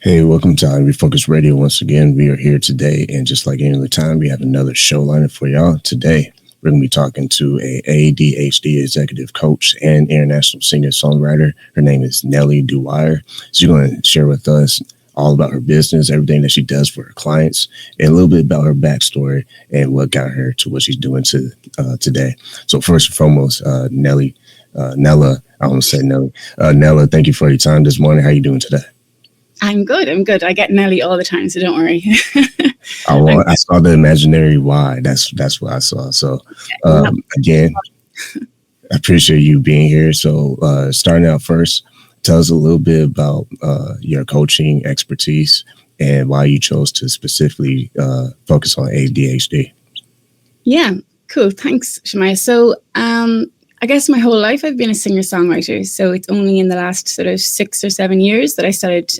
Hey, welcome to Refocused Radio. Once again, we are here today, and just like any other time, we have another show lineup for y'all. Today, we're going to be talking to a ADHD executive coach and international singer-songwriter. Her name is Nella Dwyer. She's going to share with us all about her business, everything that she does for her clients, and a little bit about her backstory and what got her to what she's doing today. So first and foremost, Nella, I want to say Nelly. Nella, thank you for your time this morning. How are you doing today? I'm good. I get Nelly all the time, so don't worry. I saw the imaginary Y. That's what I saw. So again, I appreciate you being here. So starting out first, tell us a little bit about your coaching expertise and why you chose to specifically focus on ADHD. Yeah, cool. Thanks, Shemaya. So I guess my whole life I've been a singer-songwriter. So it's only in the last sort of 6 or 7 years that I started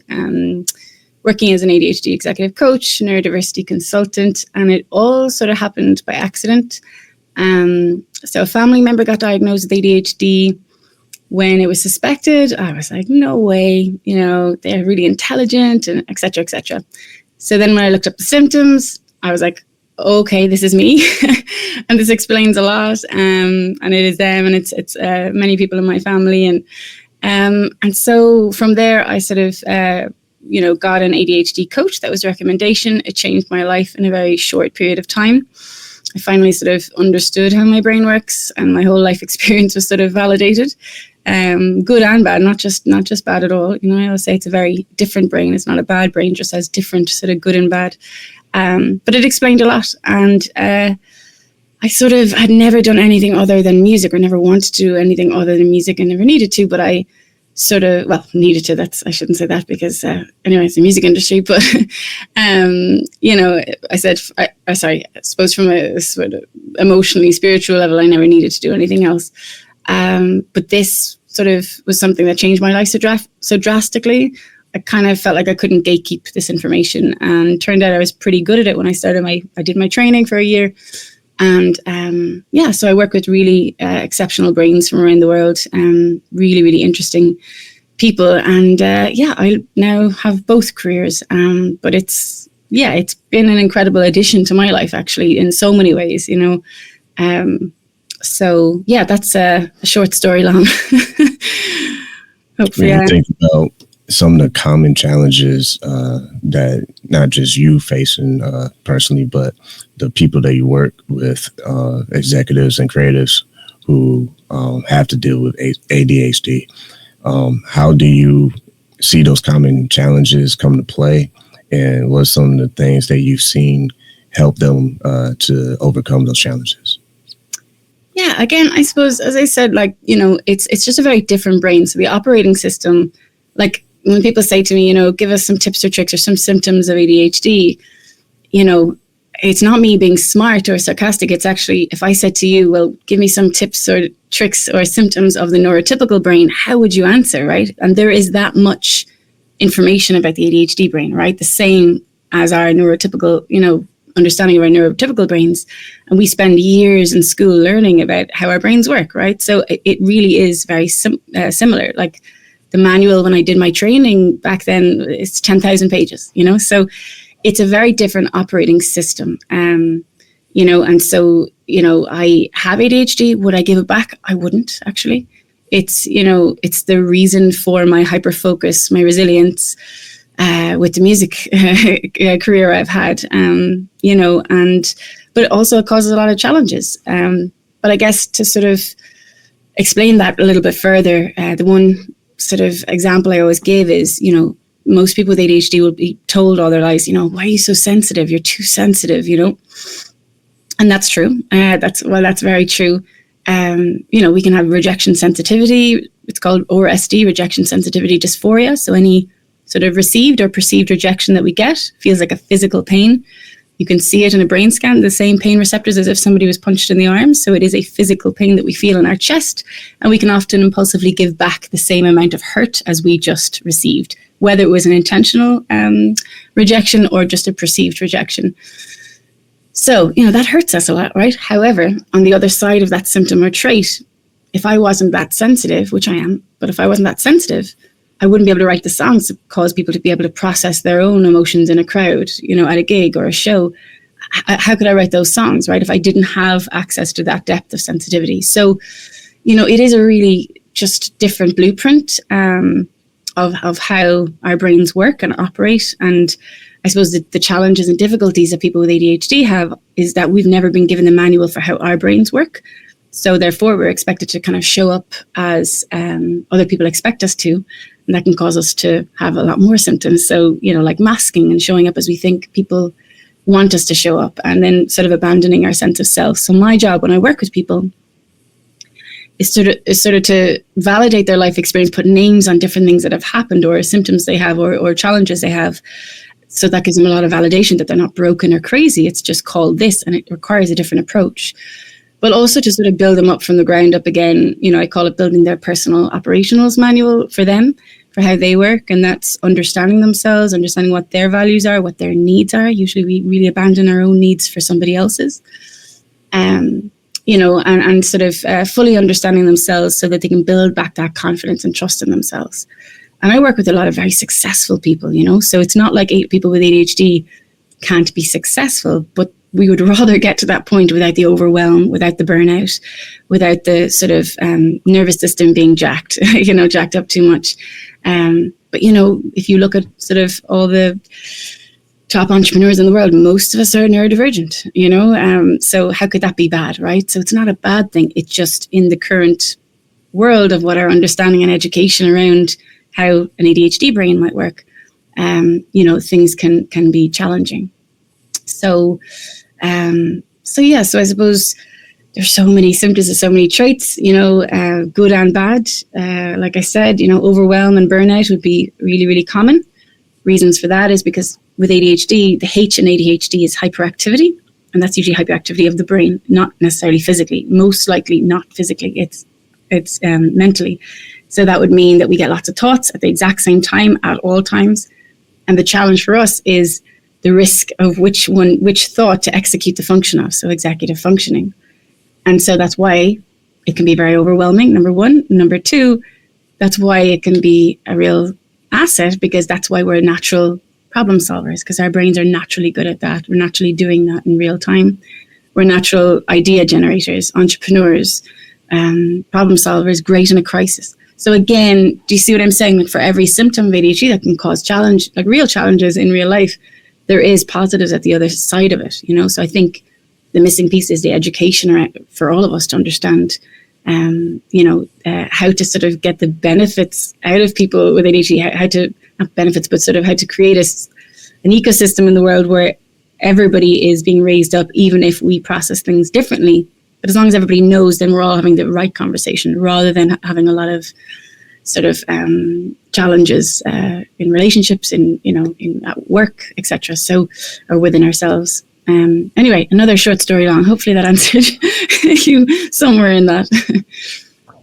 working as an ADHD executive coach, neurodiversity consultant, and it all sort of happened by accident. So a family member got diagnosed with ADHD. When it was suspected, I was like, no way, they're really intelligent and et cetera, et cetera. So then when I looked up the symptoms, I was like, okay, this is me. And this explains a lot. And it is them, and it's many people in my family. And so from there, I sort of, got an ADHD coach. That was a recommendation. It changed my life in a very short period of time. I finally sort of understood how my brain works, and my whole life experience was sort of validated. Good and bad, not just bad at all. I always say it's a very different brain. It's not a bad brain, just has different sort of good and bad. But it explained a lot. And I sort of had never done anything other than music, or never wanted to do anything other than music, and never needed to, but I sort of, needed to, I shouldn't say that, because anyway, it's the music industry, but, I suppose from a sort of emotionally spiritual level, I never needed to do anything else. But this sort of was something that changed my life so drastically. I kind of felt like I couldn't gatekeep this information, and turned out I was pretty good at it when I started I did my training for a year. And so I work with really exceptional brains from around the world, really, really interesting people. And I now have both careers. But it's been an incredible addition to my life, actually, in so many ways, So that's a short story long. Hopefully, when you think about some of the common challenges that not just you facing personally, but the people that you work with, executives and creatives who have to deal with ADHD, how do you see those common challenges come to play? And what are some of the things that you've seen help them to overcome those challenges? Yeah, again, I suppose, as I said, it's just a very different brain. So the operating system, when people say to me, give us some tips or tricks or some symptoms of ADHD, it's not me being smart or sarcastic. It's actually, if I said to you, well, give me some tips or tricks or symptoms of the neurotypical brain, how would you answer, right? And there is that much information about the ADHD brain, right? The same as our neurotypical, understanding of our neurotypical brains. And we spend years in school learning about how our brains work, right? So it really is very similar. Like the manual when I did my training back then, it's 10,000 pages, so it's a very different operating system. And so, I have ADHD. Would I give it back? I wouldn't, actually. It's, it's the reason for my hyper-focus, my resilience with the music career I've had, but also it causes a lot of challenges. But I guess to sort of explain that a little bit further, the one sort of example I always give is, most people with ADHD will be told all their lives, why are you so sensitive? You're too sensitive, and that's true. That's very true. We can have rejection sensitivity. It's called RSD, rejection sensitivity dysphoria. So any sort of received or perceived rejection that we get feels like a physical pain. You can see it in a brain scan, the same pain receptors as if somebody was punched in the arm. So it is a physical pain that we feel in our chest, and we can often impulsively give back the same amount of hurt as we just received, whether it was an intentional rejection or just a perceived rejection. So, that hurts us a lot, right? However, on the other side of that symptom or trait, if I wasn't that sensitive, which I am, but if I wasn't that sensitive, I wouldn't be able to write the songs to cause people to be able to process their own emotions in a crowd, at a gig or a show. How could I write those songs, right, if I didn't have access to that depth of sensitivity? So, it is a really just different blueprint of how our brains work and operate. And I suppose the challenges and difficulties that people with ADHD have is that we've never been given the manual for how our brains work. So therefore, we're expected to kind of show up as other people expect us to. And that can cause us to have a lot more symptoms. So, like masking and showing up as we think people want us to show up, and then sort of abandoning our sense of self. So my job when I work with people is sort of to validate their life experience, put names on different things that have happened or symptoms they have or challenges they have. So that gives them a lot of validation that they're not broken or crazy. It's just called this, and it requires a different approach. But also to sort of build them up from the ground up again. I call it building their personal operationals manual for them, for how they work. And that's understanding themselves, understanding what their values are, what their needs are. Usually we really abandon our own needs for somebody else's. And sort of fully understanding themselves so that they can build back that confidence and trust in themselves. And I work with a lot of very successful people, so it's not like people with ADHD can't be successful, but we would rather get to that point without the overwhelm, without the burnout, without the sort of nervous system being jacked, jacked up too much. But, if you look at sort of all the top entrepreneurs in the world, most of us are neurodivergent, so how could that be bad, right? So it's not a bad thing. It's just in the current world of what our understanding and education around how an ADHD brain might work, things can be challenging. So I suppose there's so many symptoms and so many traits, good and bad. Like I said, overwhelm and burnout would be really, really common. Reasons for that is because with ADHD, the H in ADHD is hyperactivity, and that's usually hyperactivity of the brain, not necessarily physically. Most likely not physically, it's mentally. So that would mean that we get lots of thoughts at the exact same time at all times. And the challenge for us is the risk of which thought to execute the function of, so executive functioning. And so that's why it can be very overwhelming, number one. Number two, that's why it can be a real asset, because that's why we're natural problem solvers, because our brains are naturally good at that. We're naturally doing that in real time. We're natural idea generators, entrepreneurs, problem solvers, great in a crisis. So again, do you see what I'm saying? Like for every symptom of ADHD that can cause challenge, like real challenges in real life, there is positives at the other side of it, So I think the missing piece is the education for all of us to understand, how to sort of get the benefits out of people with ADHD, how to, not benefits, but sort of how to create an ecosystem in the world where everybody is being raised up, even if we process things differently. But as long as everybody knows, then we're all having the right conversation rather than having a lot of sort of challenges in relationships, in at work, etc. So, or within ourselves. Anyway, another short story long. Hopefully that answered you somewhere in that.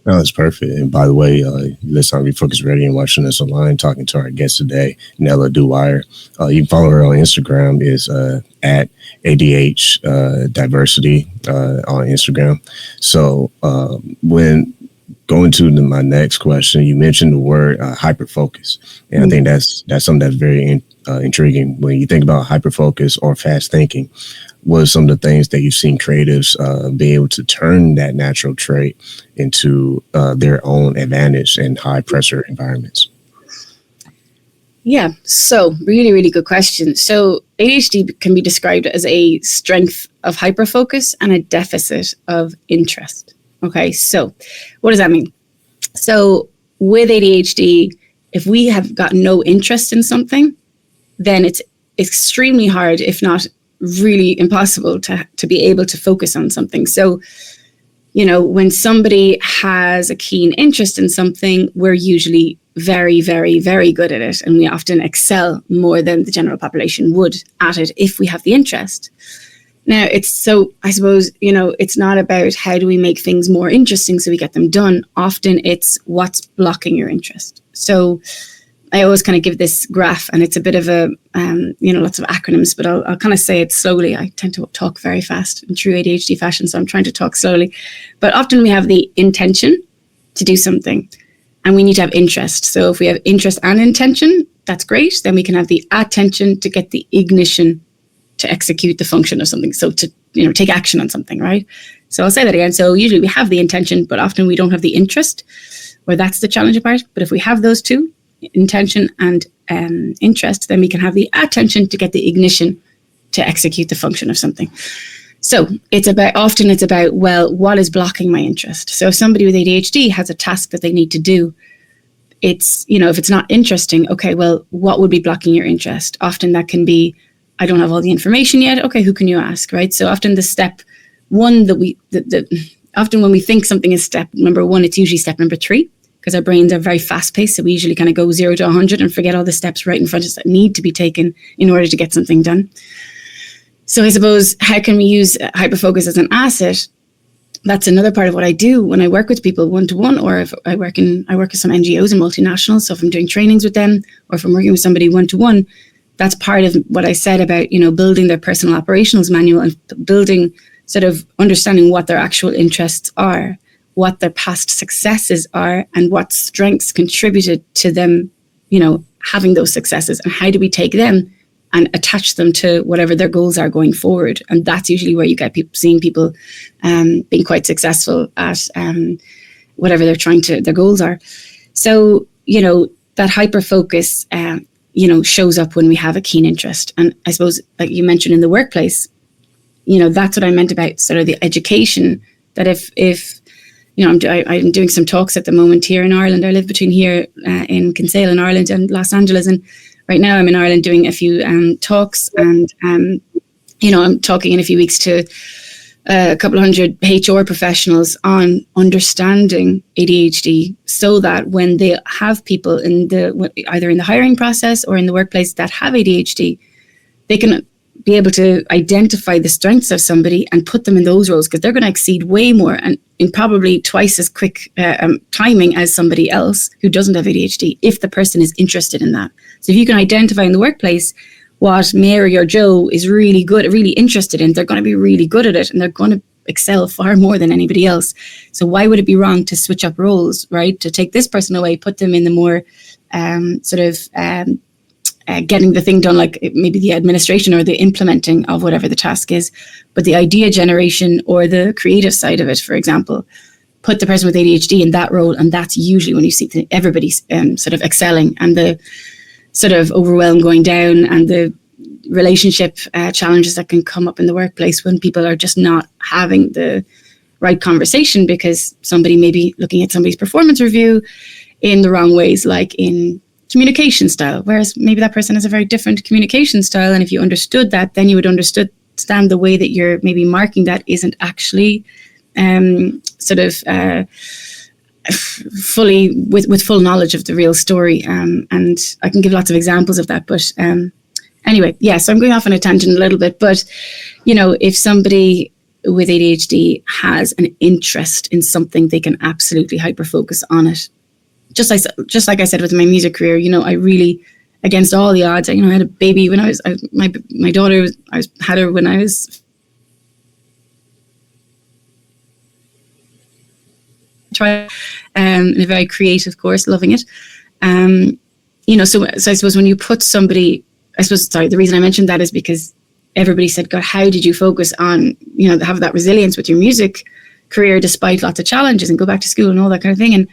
No, that's perfect. And by the way, you listen on Refocused Radio and watching us online, talking to our guest today, Nella Dwyer. You can follow her on Instagram, is at ADH Diversity on Instagram. So when going to my next question, you mentioned the word hyperfocus. And I think that's something that's very intriguing. When you think about hyperfocus or fast thinking, what are some of the things that you've seen creatives be able to turn that natural trait into their own advantage in high pressure environments? Yeah, so really, really good question. So ADHD can be described as a strength of hyperfocus and a deficit of interest. Okay, so what does that mean? So with ADHD, if we have got no interest in something, then it's extremely hard, if not really impossible, to be able to focus on something. So, when somebody has a keen interest in something, we're usually very, very, very good at it. And we often excel more than the general population would at it if we have the interest. Now, I suppose, it's not about how do we make things more interesting so we get them done. Often it's what's blocking your interest. So I always kind of give this graph, and it's a bit of a, lots of acronyms, but I'll kind of say it slowly. I tend to talk very fast in true ADHD fashion, so I'm trying to talk slowly. But often we have the intention to do something. And we need to have interest. So if we have interest and intention, that's great. Then we can have the attention to get the ignition to execute the function of something. So to, take action on something, right? So I'll say that again. So usually we have the intention, but often we don't have the interest, or that's the challenging part. But if we have those two, intention and interest, then we can have the attention to get the ignition to execute the function of something. So often it's about, well, what is blocking my interest? So if somebody with ADHD has a task that they need to do, it's, if it's not interesting, okay, well, what would be blocking your interest? Often that can be, I don't have all the information yet. Okay, who can you ask, right? So often the step one often when we think something is step number one, it's usually step number 3, because our brains are very fast paced. So we usually kind of go 0 to 100 and forget all the steps right in front of us that need to be taken in order to get something done. So I suppose, how can we use hyperfocus as an asset? That's another part of what I do when I work with people one-to-one, or if I work with some NGOs and multinationals. So if I'm doing trainings with them, or if I'm working with somebody one-to-one, that's part of what I said about, building their personal operationals manual and building, sort of understanding what their actual interests are, what their past successes are, and what strengths contributed to them, having those successes, and how do we take them and attach them to whatever their goals are going forward. And that's usually where you get seeing people being quite successful at whatever their goals are. So, that hyper focus, shows up when we have a keen interest. And I suppose, like you mentioned in the workplace, that's what I meant about sort of the education, that if I'm doing some talks at the moment here in Ireland. I live between here in Kinsale in Ireland and Los Angeles, and right now I'm in Ireland doing a few talks, and I'm talking in a few weeks to a couple of hundred HR professionals on understanding ADHD, so that when they have people either in the hiring process or in the workplace that have ADHD, they can be able to identify the strengths of somebody and put them in those roles, because they're going to exceed way more and in probably twice as quick timing as somebody else who doesn't have ADHD, if the person is interested in that. So if you can identify in the workplace what Mary or Joe is really good, really interested in, they're going to be really good at it, and they're going to excel far more than anybody else. So why would it be wrong to switch up roles, right? To take this person away, put them in the more getting the thing done, like maybe the administration or the implementing of whatever the task is, but the idea generation or the creative side of it, for example, put the person with ADHD in that role. And that's usually when you see everybody's sort of excelling, and the sort of overwhelm going down, and the relationship challenges that can come up in the workplace when people are just not having the right conversation, because somebody may be looking at somebody's performance review in the wrong ways, like in communication style, whereas maybe that person has a very different communication style. And if you understood that, then you would understand the way that you're maybe marking that isn't actually fully with full knowledge of the real story. And I can give lots of examples of that. But anyway, so I'm going off on a tangent a little bit. But, if somebody with ADHD has an interest in something, they can absolutely hyper-focus on it. Just like I said with my music career, I really, against all the odds, I had a baby when my daughter, had her when I was in a very creative course, loving it. So I suppose when you put somebody, the reason I mentioned that is because everybody said, God, how did you focus on, have that resilience with your music career despite lots of challenges and go back to school and all that kind of thing? And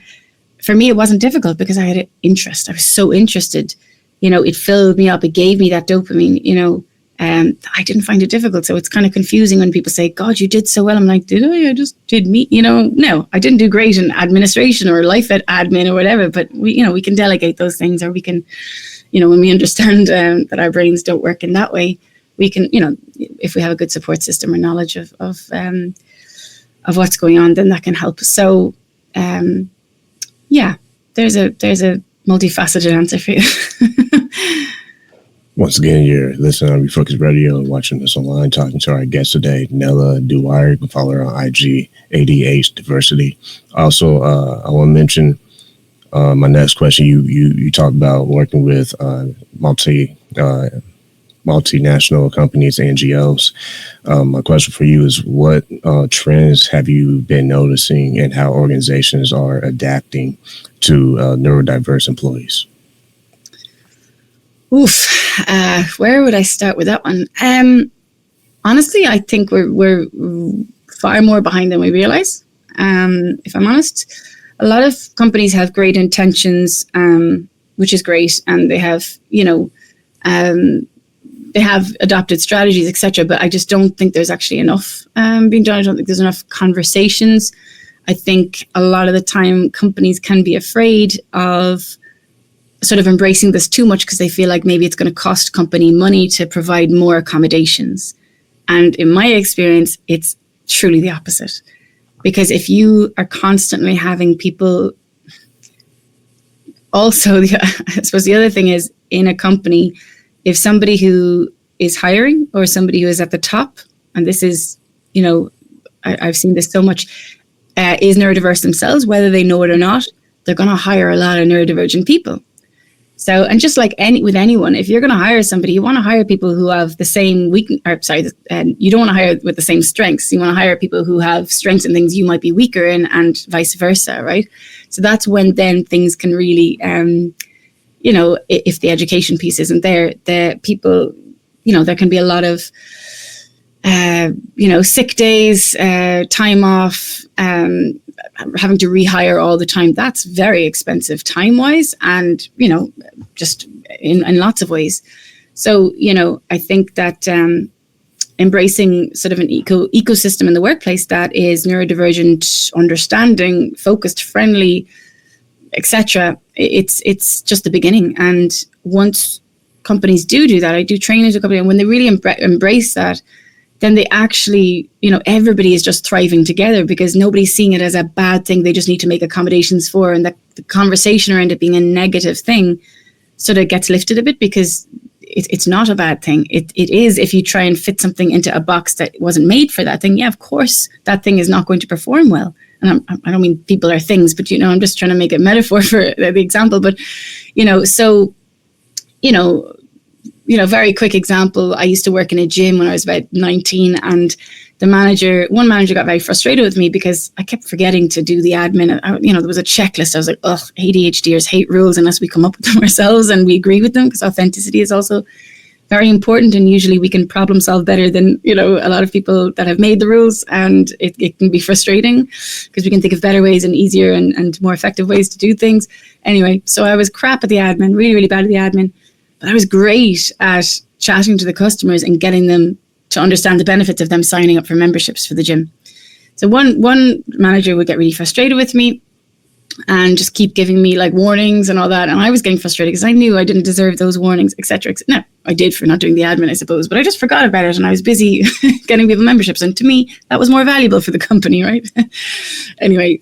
for me, it wasn't difficult because I had an interest. I was so interested. It filled me up. It gave me that dopamine, I didn't find it difficult. So it's kind of confusing when people say, God, you did so well. I'm like, did I? I just did me. No, I didn't do great in administration or life admin or whatever. But we can delegate those things, or we can, when we understand that our brains don't work in that way, we can, if we have a good support system or knowledge of what's going on, then that can help. So, there's a multifaceted answer for you. Once again, you're listening on Refocused Radio and watching us online, talking to our guest today, Nella Dwyer. You can follow her on IG, ADHD Diversity. Also, I want to mention my next question. You talked about working with multinational companies, NGOs. My question for you is, what trends have you been noticing, and how organizations are adapting to neurodiverse employees? Where would I start with that one? Honestly, I think we're far more behind than we realize. If I'm honest, a lot of companies have great intentions, which is great, and they have, they have adopted strategies, etc. But I just don't think there's actually enough being done. I don't think there's enough conversations. I think a lot of the time companies can be afraid of sort of embracing this too much because they feel like maybe it's going to cost company money to provide more accommodations. And in my experience, it's truly the opposite. Because if you are constantly having people, also, I suppose the other thing is in a company, if somebody who is hiring or somebody who is at the top, and this is, I've seen this so much, is neurodiverse themselves, whether they know it or not, they're going to hire a lot of neurodivergent people. So, and just like with anyone, if you're going to hire somebody, you want to hire people who have the same you don't want to hire with the same strengths. You want to hire people who have strengths in things you might be weaker in, and vice versa, right? So that's when then things can really, if the education piece isn't there, the people, there can be a lot of, sick days, time off, having to rehire all the time. That's very expensive time-wise and, just in lots of ways. So, I think that embracing sort of an ecosystem in the workplace that is neurodivergent, understanding, focused, friendly, etc., it's just the beginning. And once companies do that, I do training to a company, and when they really embrace that, then they actually, everybody is just thriving together because nobody's seeing it as a bad thing they just need to make accommodations for, and that the conversation around it being a negative thing sort of gets lifted a bit because it's not a bad thing. It is if you try and fit something into a box that wasn't made for that thing. Yeah, of course, that thing is not going to perform well. And I don't mean people are things, but, I'm just trying to make a metaphor for the example. But, very quick example. I used to work in a gym when I was about 19, and one manager got very frustrated with me because I kept forgetting to do the admin. There was a checklist. I was like, ADHDers hate rules unless we come up with them ourselves and we agree with them, because authenticity is also very important. And usually we can problem solve better than, a lot of people that have made the rules. And it can be frustrating because we can think of better ways and easier and more effective ways to do things. Anyway, so I was crap at the admin, really, really bad at the admin. But I was great at chatting to the customers and getting them to understand the benefits of them signing up for memberships for the gym. So one manager would get really frustrated with me and just keep giving me like warnings and all that. And I was getting frustrated because I knew I didn't deserve those warnings, etc. No, I did for not doing the admin, I suppose, but I just forgot about it and I was busy getting people memberships. And to me, that was more valuable for the company, right? Anyway,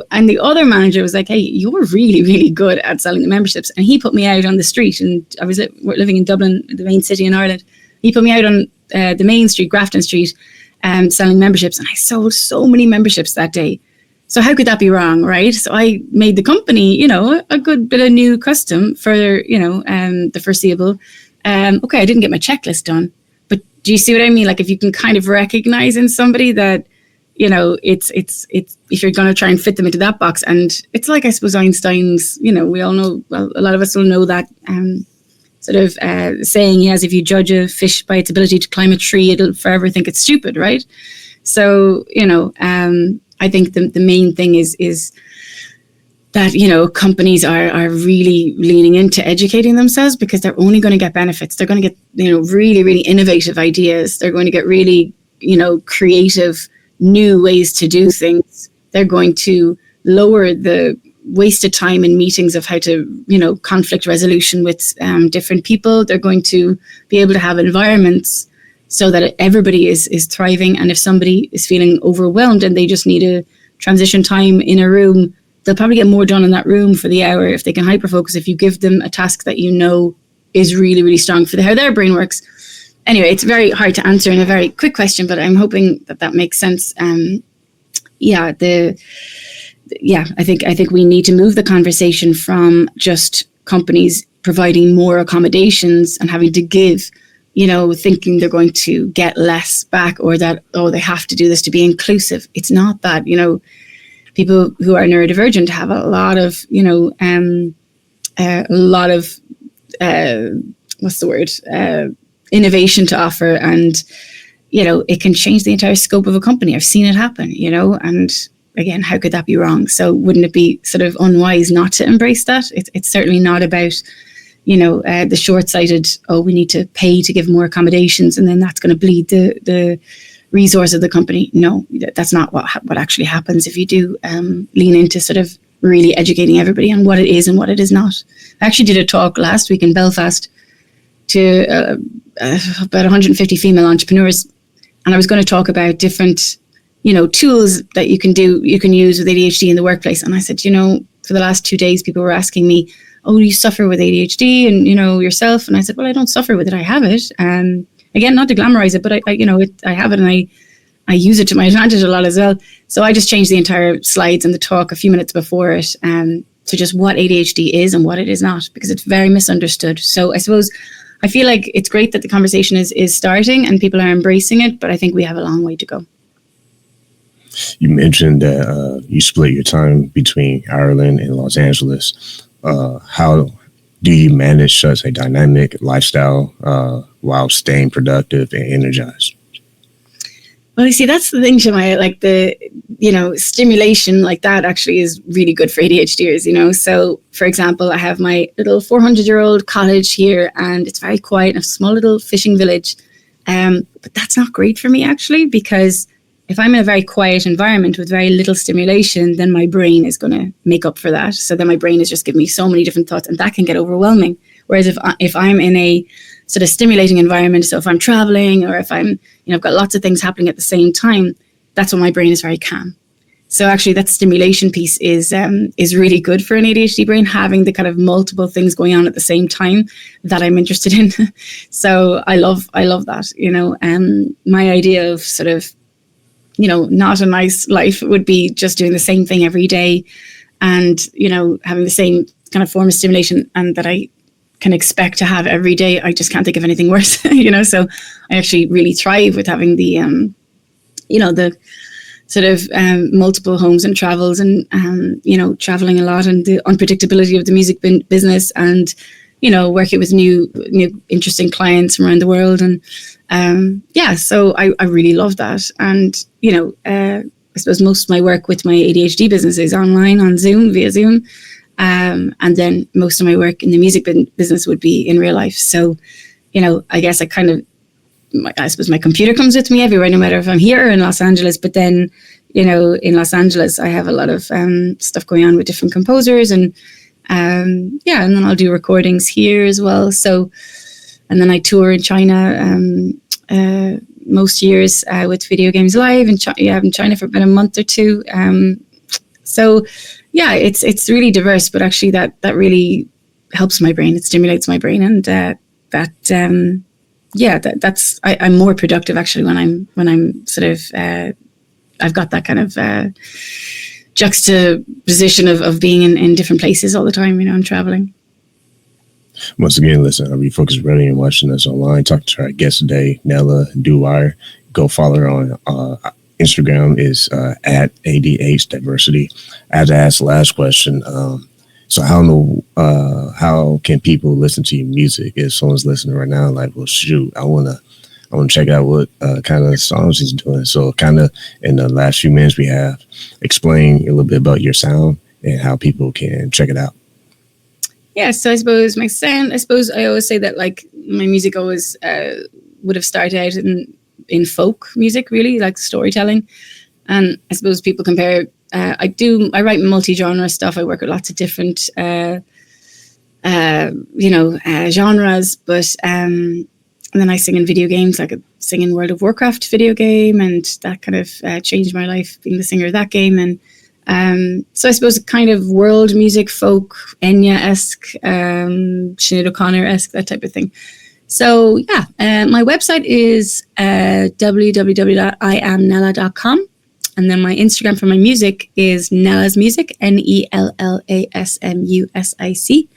and the other manager was like, hey, you're really, really good at selling the memberships. And he put me out on the street, and I was living in Dublin, the main city in Ireland. He put me out on the main street, Grafton Street, selling memberships. And I sold so many memberships that day. So how could that be wrong, right? So I made the company, a good bit of new custom for, the foreseeable. Okay, I didn't get my checklist done, but do you see what I mean? Like if you can kind of recognize in somebody that, it's if you're going to try and fit them into that box, and it's like, I suppose Einstein's, we all know, well, a lot of us will know that sort of saying he has, if you judge a fish by its ability to climb a tree, it'll forever think it's stupid, right? So, I think the main thing is that, companies are really leaning into educating themselves because they're only going to get benefits. They're going to get, really, really innovative ideas. They're going to get really, creative new ways to do things. They're going to lower the wasted time in meetings of how to, conflict resolution with different people. They're going to be able to have environments so that everybody is thriving. And if somebody is feeling overwhelmed and they just need a transition time in a room, they'll probably get more done in that room for the hour if they can hyperfocus, if you give them a task that is really, really strong for how their brain works. Anyway, it's very hard to answer in a very quick question, but I'm hoping that makes sense. I think we need to move the conversation from just companies providing more accommodations and having to give, thinking they're going to get less back, or that, they have to do this to be inclusive. It's not that, people who are neurodivergent have a lot of, what's the word? Innovation to offer. And, it can change the entire scope of a company. I've seen it happen, and again, how could that be wrong? So wouldn't it be sort of unwise not to embrace that? It's certainly not about, the short-sighted, we need to pay to give more accommodations and then that's going to bleed the resource of the company. No, that's not what actually happens if you do lean into sort of really educating everybody on what it is and what it is not. I actually did a talk last week in Belfast to about 150 female entrepreneurs, and I was going to talk about different tools that you can use with ADHD in the workplace. And I said, for the last 2 days, people were asking me, oh, you suffer with ADHD and, yourself. And I said, well, I don't suffer with it. I have it. Again, not to glamorize it, but I have it, and I use it to my advantage a lot as well. So I just changed the entire slides and the talk a few minutes before it to just what ADHD is and what it is not, because it's very misunderstood. So I suppose I feel like it's great that the conversation is starting and people are embracing it, but I think we have a long way to go. You mentioned that you split your time between Ireland and Los Angeles. How do you manage such a dynamic lifestyle while staying productive and energized? Well, you see, that's the thing, Shemaya, like the, stimulation like that actually is really good for ADHDers, So, for example, I have my little 400-year-old cottage here and it's very quiet, a small little fishing village. But that's not great for me, actually, because if I'm in a very quiet environment with very little stimulation, then my brain is going to make up for that. So then my brain is just giving me so many different thoughts, and that can get overwhelming. Whereas if I'm in a sort of stimulating environment, so if I'm traveling or if I'm, I've got lots of things happening at the same time, that's when my brain is very calm. So actually that stimulation piece is really good for an ADHD brain, having the kind of multiple things going on at the same time that I'm interested in. So I love that, my idea of sort of, not a nice life would be just doing the same thing every day and, having the same kind of form of stimulation and that I can expect to have every day. I just can't think of anything worse, so I actually really thrive with having the, the sort of multiple homes and travels and, traveling a lot and the unpredictability of the music business and, working with new interesting clients from around the world. And so I really love that. And, I suppose most of my work with my ADHD business is online on Zoom, via Zoom. And then most of my work in the music business would be in real life. So, I guess I suppose my computer comes with me everywhere, no matter if I'm here or in Los Angeles. But then, in Los Angeles, I have a lot of stuff going on with different composers and then I'll do recordings here as well. So, and then I tour in China most years with Video Games Live in China for about a month or two. So, yeah, it's really diverse, but actually that really helps my brain. It stimulates my brain, and I'm more productive actually when I'm sort of I've got that kind of juxtaposition of being in different places all the time. I'm traveling. Once again, listen, I'm Refocused Radio and watching us online. Talking to our guest today, Nella Dwyer. Go follow her on Instagram is at ADH Diversity. I had to ask the last question. So how can people listen to your music? If someone's listening right now, like, well, shoot, I want to check out what kind of songs he's doing. So kind of in the last few minutes we have, explain a little bit about your sound and how people can check it out. Yeah, so I suppose my sound, I always say that like my music always would have started out in folk music, really, like storytelling. And I suppose people compare, I write multi-genre stuff. I work with lots of different, genres, but, and then I sing in video games, like I sing in World of Warcraft video game, and that kind of changed my life, being the singer of that game. And so I suppose kind of world music, folk, Enya-esque, Sinead O'Connor-esque, that type of thing. So yeah, my website is www.iamnella.com. And then my Instagram for my music is Nella's Music, NELLASMUSIC.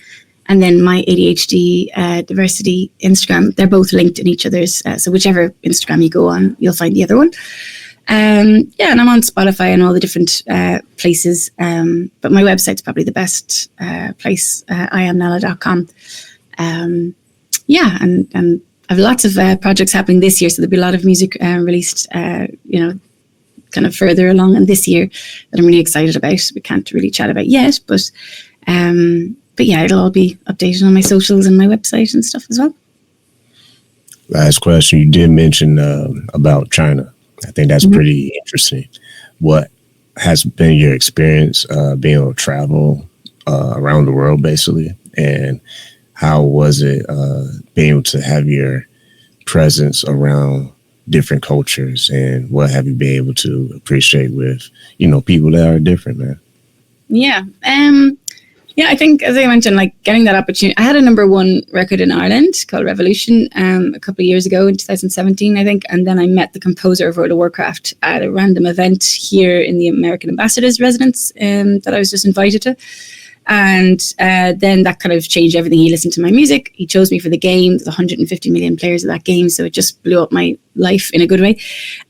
And then my ADHD Diversity Instagram, they're both linked in each other's. So whichever Instagram you go on, you'll find the other one. Yeah, and I'm on Spotify and all the different places. But my website's probably the best place, iamnella.com. Yeah, and I have lots of projects happening this year, so there'll be a lot of music released, kind of further along in this year that I'm really excited about. We can't really chat about yet, but yeah, it'll all be updated on my socials and my website and stuff as well. Last question. You did mention about China. I think that's pretty interesting. What has been your experience being able to travel around the world, basically? And how was it being able to have your presence around different cultures? And what have you been able to appreciate with, people that are different, man? Yeah. Yeah, I think, as I mentioned, like getting that opportunity. I had a #1 record in Ireland called Revolution a couple of years ago in 2017, I think. And then I met the composer of World of Warcraft at a random event here in the American Ambassador's residence that I was just invited to. And then that kind of changed everything. He listened to my music. He chose me for the game. There's 150 million players of that game. So it just blew up my life in a good way.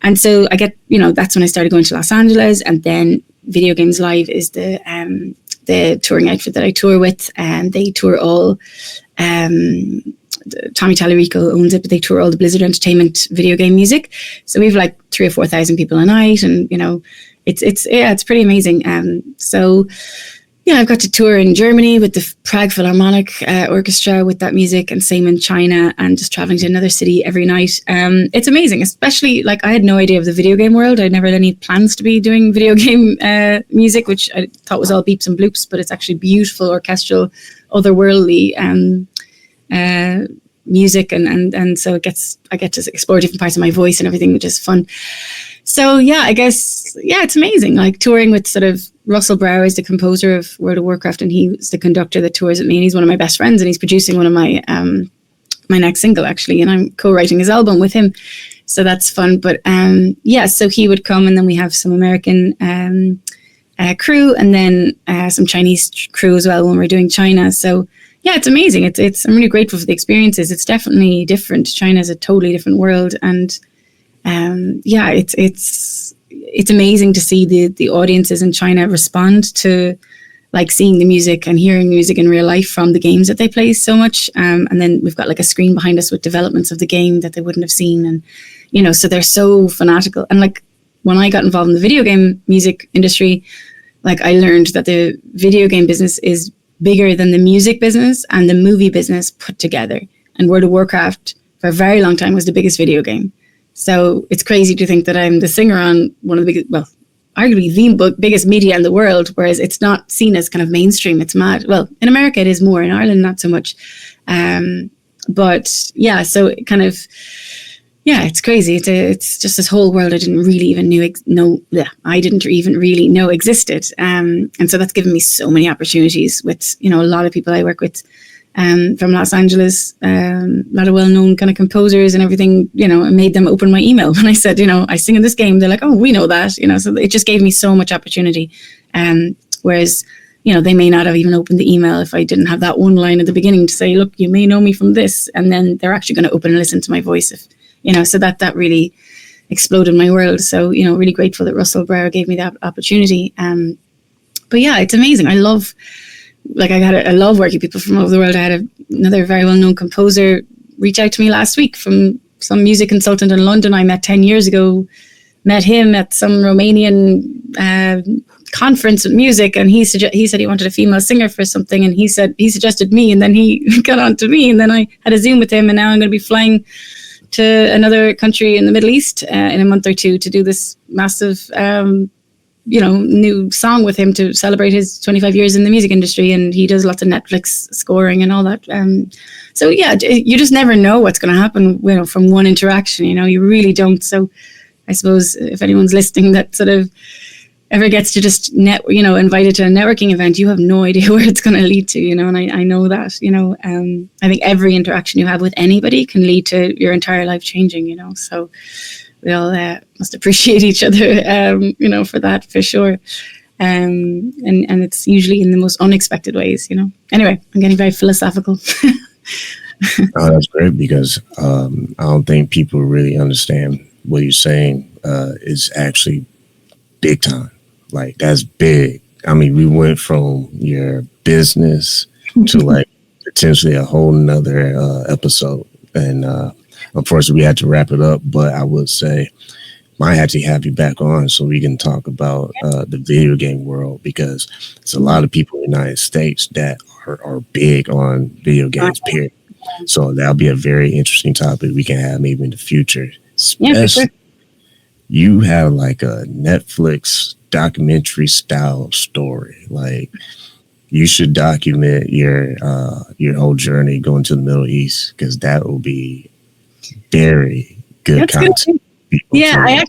And so I get, that's when I started going to Los Angeles. And then Video Games Live is the touring outfit that I tour with, and they tour all. Tommy Tallarico owns it, but they tour all the Blizzard Entertainment video game music. So we have like 3,000 or 4,000 people a night, and it's pretty amazing. So yeah, I've got to tour in Germany with the Prague Philharmonic Orchestra with that music, and same in China, and just traveling to another city every night. It's amazing, especially like I had no idea of the video game world. I never had any plans to be doing video game music, which I thought was all beeps and bloops, but it's actually beautiful, orchestral, otherworldly music. And so I get to explore different parts of my voice and everything, which is fun. So yeah, I guess, it's amazing. Like touring with sort of Russell Brower is the composer of World of Warcraft, and he's the conductor that tours with me, and he's one of my best friends, and he's producing one of my my next single actually, and I'm co-writing his album with him. So that's fun. But so he would come, and then we have some American crew, and then some Chinese crew as well when we're doing China. So yeah, it's amazing. It's I'm really grateful for the experiences. It's definitely different. China is a totally different world, and it's amazing to see the audiences in China respond to like seeing the music and hearing music in real life from the games that they play so much. And then we've got like a screen behind us with developments of the game that they wouldn't have seen. And, so they're so fanatical. And like when I got involved in the video game music industry, like I learned that the video game business is bigger than the music business and the movie business put together. And World of Warcraft for a very long time was the biggest video game. So it's crazy to think that I'm the singer on one of the biggest, well, arguably the biggest media in the world, whereas it's not seen as kind of mainstream. It's mad. Well, in America it is more, in Ireland not so much. But yeah, so it kind of, it's crazy. It's just this whole world I didn't really even I didn't even really know existed. And so that's given me so many opportunities with, a lot of people I work with. From Los Angeles, a lot of well-known kind of composers and everything, I made them open my email when I said, I sing in this game. They're like, oh, we know that, so it just gave me so much opportunity. Whereas, they may not have even opened the email if I didn't have that one line at the beginning to say, look, you may know me from this. And then they're actually going to open and listen to my voice, so that really exploded my world. So, really grateful that Russell Brower gave me that opportunity. But yeah, it's amazing. I love working with people from all over the world. I had another very well-known composer reach out to me last week from some music consultant in London I met 10 years ago. Met him at some Romanian conference with music, and he said he wanted a female singer for something, and he suggested me, and then he got on to me, and then I had a Zoom with him, and now I'm going to be flying to another country in the Middle East in a month or two to do this massive new song with him to celebrate his 25 years in the music industry. And he does lots of Netflix scoring and all that. So yeah, you just never know what's going to happen, from one interaction, you really don't. So I suppose if anyone's listening that sort of ever gets to just invited to a networking event, you have no idea where it's going to lead to, and I know that, I think every interaction you have with anybody can lead to your entire life changing, so we all must appreciate each other, for that, for sure. And it's usually in the most unexpected ways, Anyway, I'm getting very philosophical. Oh, that's great, because I don't think people really understand what you're saying is actually big time. Like, that's big. I mean, we went from your business to like potentially a whole nother episode. And unfortunately, we had to wrap it up. But I would say, might have to have you back on so we can talk about the video game world, because there's a lot of people in the United States that are big on video games, period. So that'll be a very interesting topic we can have maybe in the future. Yeah, for sure. You have like a Netflix documentary style story. Like, you should document your whole journey going to the Middle East, because that will be very good content. Yeah,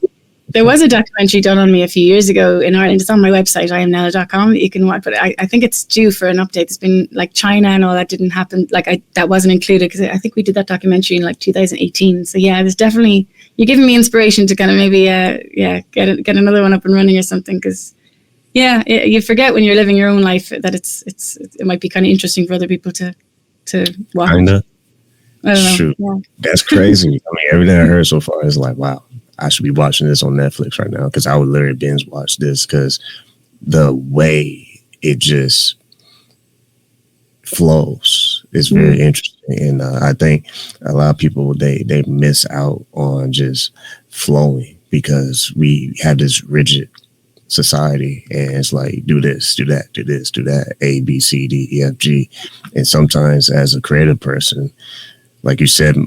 there was a documentary done on me a few years ago in Ireland. It's on my website, iamnella.com, that you can watch. But I think it's due for an update. It's been like China and all that didn't happen. Like that wasn't included, because I think we did that documentary in like 2018. So yeah, there's definitely, you're giving me inspiration to kind of maybe get another one up and running or something. Because yeah, you forget when you're living your own life that it might be kind of interesting for other people to watch. Kinda. I don't know. Shoot. Yeah. That's crazy. I mean, everything I heard so far is like, wow, I should be watching this on Netflix right now, because I would literally binge watch this, because the way it just flows is very interesting. And I think a lot of people, they miss out on just flowing, because we have this rigid society, and it's like, do this, do that, do this, do that, A, B, C, D, E, F, G. And sometimes as a creative person, like you said,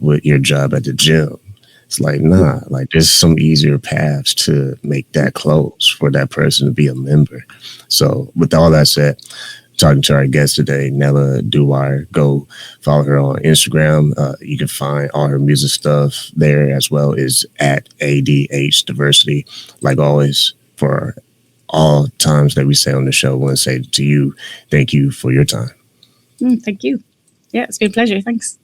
with your job at the gym, it's like, nah, like there's some easier paths to make that close for that person to be a member. So with all that said, talking to our guest today, Nella Dwyer, go follow her on Instagram. You can find all her music stuff there, as well as at ADH Diversity. Like always, for all times that we say on the show, I want to say to you, thank you for your time. Thank you. Yeah, it's been a pleasure. Thanks.